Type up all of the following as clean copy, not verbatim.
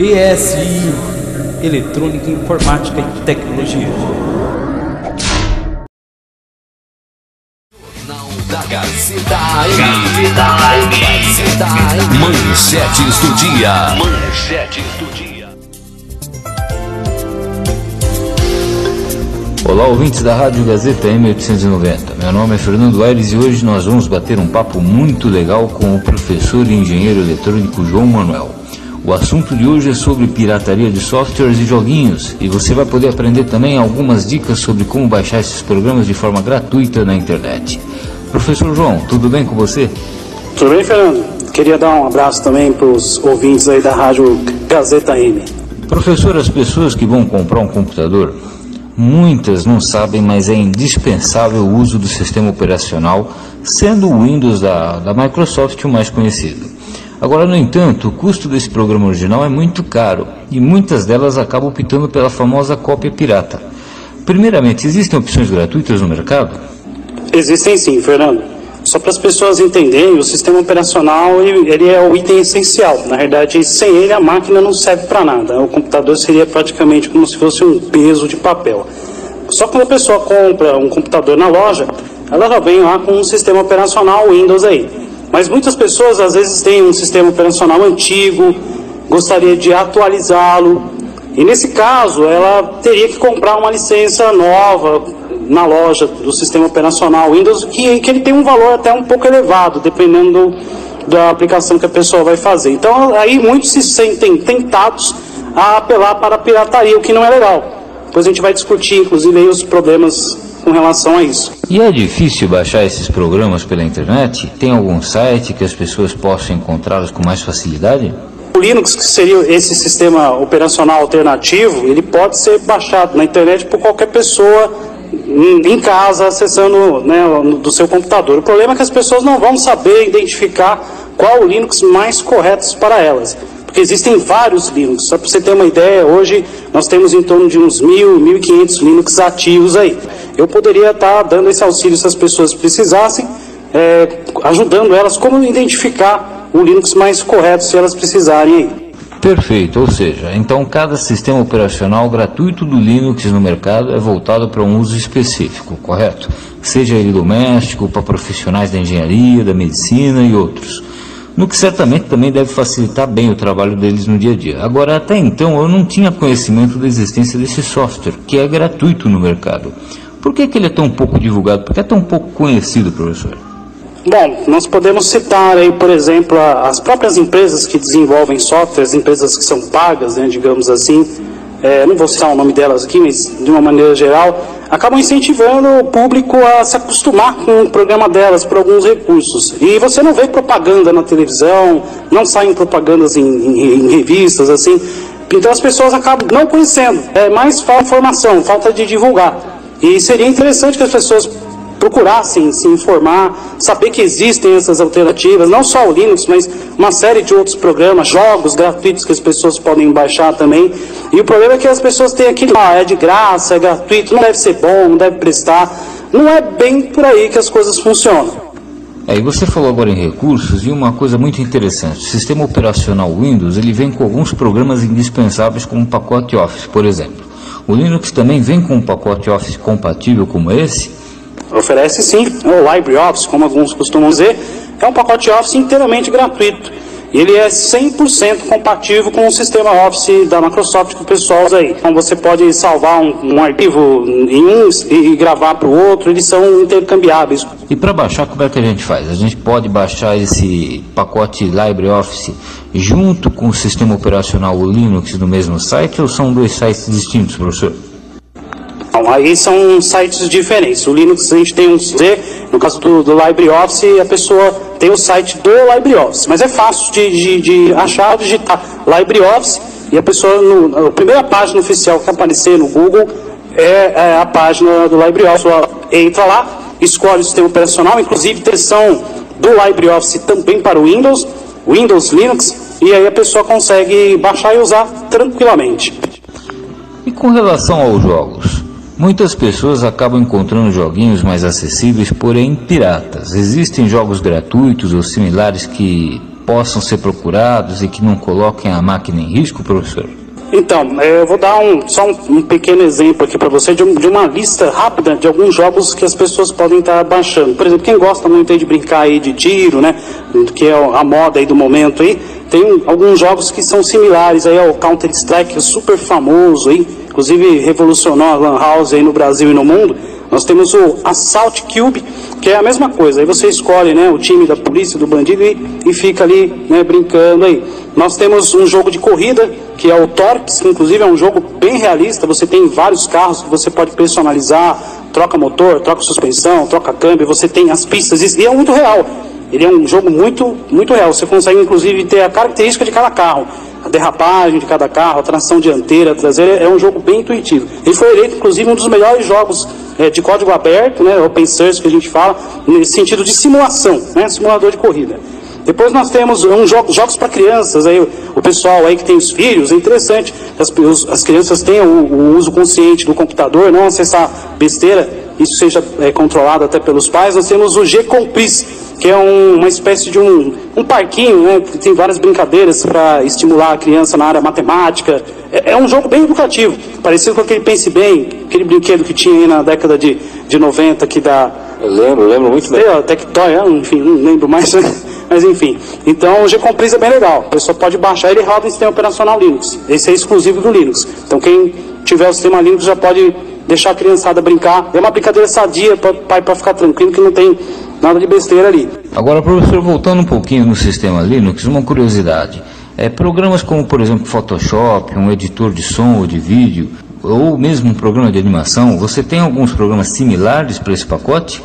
ESI, Eletrônica, Informática e Tecnologia. Gazeta Manchetes do dia. Olá, ouvintes da Rádio Gazeta M890. Meu nome é Fernando Aires e hoje nós vamos bater um papo muito legal com o professor e engenheiro eletrônico João Manuel. O assunto de hoje é sobre pirataria de softwares e joguinhos, e você vai poder aprender também algumas dicas sobre como baixar esses programas de forma gratuita na internet. Professor João, tudo bem com você? Tudo bem, Fernando? Queria dar um abraço também para os ouvintes aí da Rádio Gazeta M. Professor, as pessoas que vão comprar um computador, muitas não sabem, mas é indispensável o uso do sistema operacional, sendo o Windows da Microsoft o mais conhecido. Agora, no entanto, o custo desse programa original é muito caro e muitas delas acabam optando pela famosa cópia pirata. Primeiramente, existem opções gratuitas no mercado? Existem sim, Fernando. Só para as pessoas entenderem, o sistema operacional ele é o item essencial. Na verdade, sem ele a máquina não serve para nada. O computador seria praticamente como se fosse um peso de papel. Só quando a pessoa compra um computador na loja, ela já vem lá com um sistema operacional Windows aí. Mas muitas pessoas às vezes têm um sistema operacional antigo, gostaria de atualizá-lo, e nesse caso ela teria que comprar uma licença nova na loja do sistema operacional Windows, que ele tem um valor até um pouco elevado, dependendo da aplicação que a pessoa vai fazer. Então aí muitos se sentem tentados a apelar para a pirataria, o que não é legal. Depois a gente vai discutir inclusive aí os problemas com relação a isso. E é difícil baixar esses programas pela internet? Tem algum site que as pessoas possam encontrá-los com mais facilidade? O Linux, que seria esse sistema operacional alternativo, ele pode ser baixado na internet por qualquer pessoa em casa, acessando, né, do seu computador. O problema é que as pessoas não vão saber identificar qual o Linux mais correto para elas. Porque existem vários Linux. Só para você ter uma ideia, hoje nós temos em torno de uns 1.000, 1.500 Linux ativos aí. Eu poderia estar dando esse auxílio se as pessoas precisassem, ajudando elas como identificar o Linux mais correto se elas precisarem aí. Perfeito, ou seja, então cada sistema operacional gratuito do Linux no mercado é voltado para um uso específico, correto? Seja ele doméstico, para profissionais da engenharia, da medicina e outros. No que certamente também deve facilitar bem o trabalho deles no dia a dia. Agora, até então, eu não tinha conhecimento da existência desse software, que é gratuito no mercado. Por que ele é tão pouco divulgado? Por que é tão pouco conhecido, professor? Bom, nós podemos citar aí, por exemplo, as próprias empresas que desenvolvem softwares, empresas que são pagas, né, digamos assim, não vou citar o nome delas aqui, mas de uma maneira geral, acabam incentivando o público a se acostumar com o programa delas por alguns recursos. E você não vê propaganda na televisão, não saem propagandas em revistas, assim. Então as pessoas acabam não conhecendo, mais falta de informação, falta de divulgar. E seria interessante que as pessoas procurassem se informar, saber que existem essas alternativas, não só o Linux, mas uma série de outros programas, jogos gratuitos que as pessoas podem baixar também. E o problema é que as pessoas têm aquilo, é de graça, é gratuito, não deve ser bom, não deve prestar. Não é bem por aí que as coisas funcionam. E você falou agora em recursos e uma coisa muito interessante. O sistema operacional Windows, ele vem com alguns programas indispensáveis como o pacote Office, por exemplo. O Linux também vem com um pacote Office compatível como esse? Oferece sim, o LibreOffice, como alguns costumam dizer, é um pacote Office inteiramente gratuito. Ele é 100% compatível com o sistema Office da Microsoft que o pessoal usa aí. Então você pode salvar um arquivo em um e gravar para o outro, eles são intercambiáveis. E para baixar, como é que a gente faz? A gente pode baixar esse pacote LibreOffice junto com o sistema operacional Linux no mesmo site ou são dois sites distintos, professor? Aí são sites diferentes. O Linux a gente tem um C, no caso do LibreOffice, a pessoa tem o site do LibreOffice, mas é fácil de achar, digitar LibreOffice e a pessoa, a primeira página oficial que aparecer no Google é a página do LibreOffice. Ela entra lá, escolhe o sistema operacional, inclusive versão do LibreOffice também para o Windows, Linux, e aí a pessoa consegue baixar e usar tranquilamente. E com relação aos jogos? Muitas pessoas acabam encontrando joguinhos mais acessíveis, porém piratas. Existem jogos gratuitos ou similares que possam ser procurados e que não coloquem a máquina em risco, professor? Então, eu vou dar só um pequeno exemplo aqui para você de uma lista rápida de alguns jogos que as pessoas podem estar baixando. Por exemplo, quem gosta muito aí de brincar aí de tiro, né, que é a moda aí do momento aí, tem alguns jogos que são similares aí ao Counter-Strike, que é super famoso aí, inclusive revolucionou a Lan House aí no Brasil e no mundo. Nós temos o Assault Cube, que é a mesma coisa. Aí você escolhe, né, o time da polícia, do bandido e fica ali, né, brincando aí. Nós temos um jogo de corrida, que é o Torps, que inclusive é um jogo bem realista. Você tem vários carros que você pode personalizar, troca motor, troca suspensão, troca câmbio, você tem as pistas, e é muito real. Ele é um jogo muito, muito real. Você consegue inclusive ter a característica de cada carro, a derrapagem de cada carro, a tração dianteira, traseira. É um jogo bem intuitivo. Ele foi eleito inclusive um dos melhores jogos de código aberto, né, open source que a gente fala, nesse sentido de simulação, né, simulador de corrida. Depois nós temos jogos para crianças, aí, o pessoal aí que tem os filhos, é interessante que as crianças tenham o uso consciente do computador, não acessar besteira, isso seja controlado até pelos pais. Nós temos o G-Complice, que é uma espécie de um parquinho, né, que tem várias brincadeiras para estimular a criança na área matemática. É um jogo bem educativo, parecido com aquele Pense Bem, aquele brinquedo que tinha aí na década de 90, que dá... Eu lembro muito bem. Tectoy, enfim, não lembro mais, mas enfim. Então o G-Complice é bem legal, a pessoa pode baixar, ele roda em sistema operacional Linux. Esse é exclusivo do Linux. Então quem tiver o sistema Linux já pode deixar a criançada brincar. É uma brincadeira sadia para o pai, para ficar tranquilo, que não tem nada de besteira ali. Agora, professor, voltando um pouquinho no sistema Linux, uma curiosidade. Programas como, por exemplo, Photoshop, um editor de som ou de vídeo, ou mesmo um programa de animação, você tem alguns programas similares para esse pacote?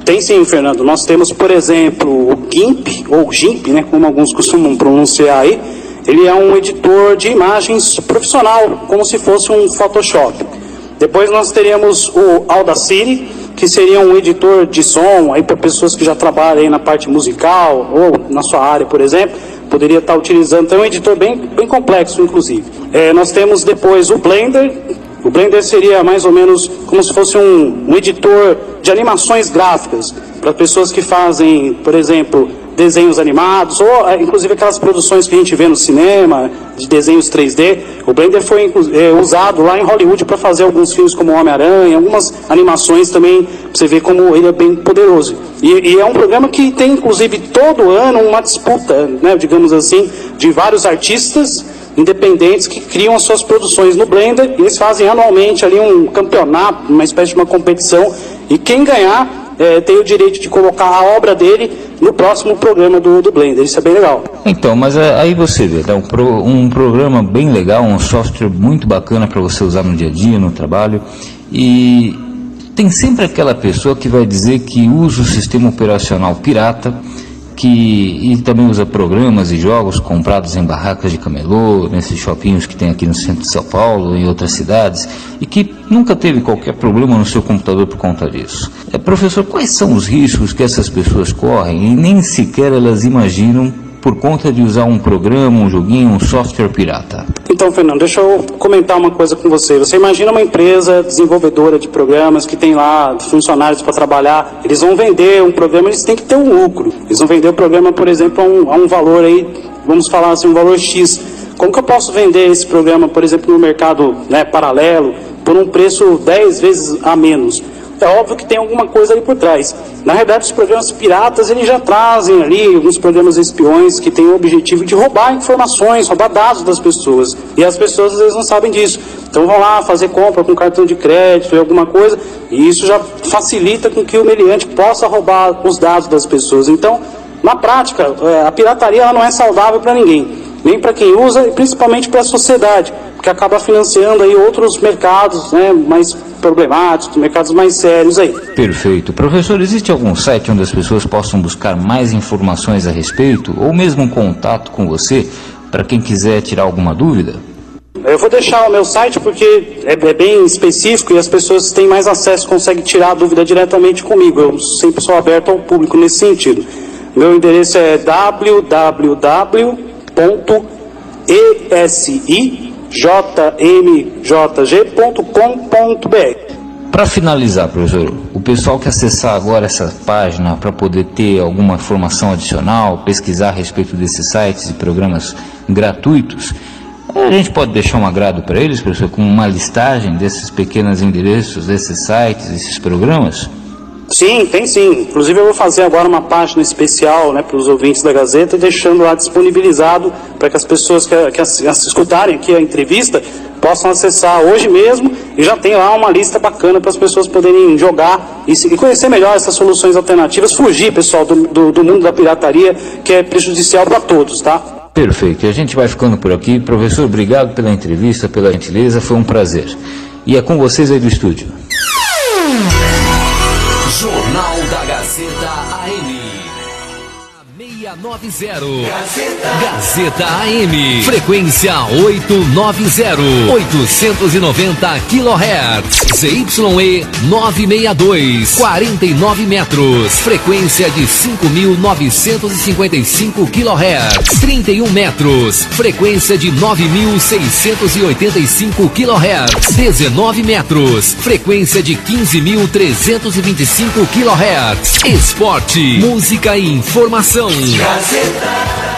Tem sim, Fernando. Nós temos, por exemplo, o GIMP, ou GIMP, né, como alguns costumam pronunciar aí. Ele é um editor de imagens profissional, como se fosse um Photoshop. Depois nós teríamos o Audacity, que seria um editor de som aí para pessoas que já trabalham aí na parte musical, ou na sua área, por exemplo, poderia estar utilizando. Então é um editor bem complexo, inclusive. Nós temos depois o Blender. O Blender seria mais ou menos como se fosse um editor de animações gráficas, para pessoas que fazem, por exemplo, desenhos animados, ou inclusive aquelas produções que a gente vê no cinema, de desenhos 3D. O Blender foi usado lá em Hollywood para fazer alguns filmes como Homem-Aranha, algumas animações também, para você ver como ele é bem poderoso. E é um programa que tem, inclusive, todo ano uma disputa, né, digamos assim, de vários artistas independentes que criam as suas produções no Blender, e eles fazem anualmente ali um campeonato, uma espécie de uma competição, e quem ganhar tem o direito de colocar a obra dele no próximo programa do Blender. Isso é bem legal. Então, mas aí você vê, tá, um programa bem legal, um software muito bacana para você usar no dia a dia, no trabalho, e tem sempre aquela pessoa que vai dizer que usa o sistema operacional pirata, e também usa programas e jogos comprados em barracas de camelô, nesses shoppings que tem aqui no centro de São Paulo e em outras cidades, e que nunca teve qualquer problema no seu computador por conta disso. Professor, quais são os riscos que essas pessoas correm e nem sequer elas imaginam por conta de usar um programa, um joguinho, um software pirata? Então, Fernando, deixa eu comentar uma coisa com você. Você imagina uma empresa desenvolvedora de programas que tem lá funcionários para trabalhar, eles vão vender um programa, eles têm que ter um lucro. Eles vão vender o programa, por exemplo, a um valor aí, vamos falar assim, um valor X. Como que eu posso vender esse programa, por exemplo, no mercado, né, paralelo, por um preço 10 vezes a menos? É óbvio que tem alguma coisa ali por trás. Na verdade, os programas piratas, eles já trazem ali alguns programas espiões que têm o objetivo de roubar informações, roubar dados das pessoas. E as pessoas, às vezes, não sabem disso. Então, vão lá fazer compra com cartão de crédito e alguma coisa, e isso já facilita com que o meliante possa roubar os dados das pessoas. Então, na prática, a pirataria ela não é saudável para ninguém, nem para quem usa e principalmente para a sociedade, porque acaba financiando aí outros mercados, né, mais problemáticos, mercados mais sérios aí. Perfeito. Professor, existe algum site onde as pessoas possam buscar mais informações a respeito, ou mesmo um contato com você, para quem quiser tirar alguma dúvida? Eu vou deixar o meu site porque é bem específico e as pessoas têm mais acesso, conseguem tirar a dúvida diretamente comigo. Eu sempre sou aberto ao público nesse sentido. Meu endereço é www.esijmjg.com.br. Para finalizar, professor, o pessoal que acessar agora essa página para poder ter alguma informação adicional, pesquisar a respeito desses sites e programas gratuitos, a gente pode deixar um agrado para eles, professor, com uma listagem desses pequenos endereços, desses sites, desses programas? Sim, tem sim. Inclusive eu vou fazer agora uma página especial, né, para os ouvintes da Gazeta, deixando lá disponibilizado para que as pessoas que escutarem aqui a entrevista possam acessar hoje mesmo, e já tem lá uma lista bacana para as pessoas poderem jogar e conhecer melhor essas soluções alternativas, fugir, pessoal, do mundo da pirataria, que é prejudicial para todos, tá? Perfeito. A gente vai ficando por aqui. Professor, obrigado pela entrevista, pela gentileza, foi um prazer. E é com vocês aí do estúdio. Jornal da Gazeta AM. 690. Gazeta AM. Frequência 890. 890 kHz. ZYE 962. 49 metros. Frequência de 5.955 kHz. 31 metros. Frequência de 9.685 kHz. 19 metros. Frequência de 15.325 kHz. Esporte, música e informação. Gazeta.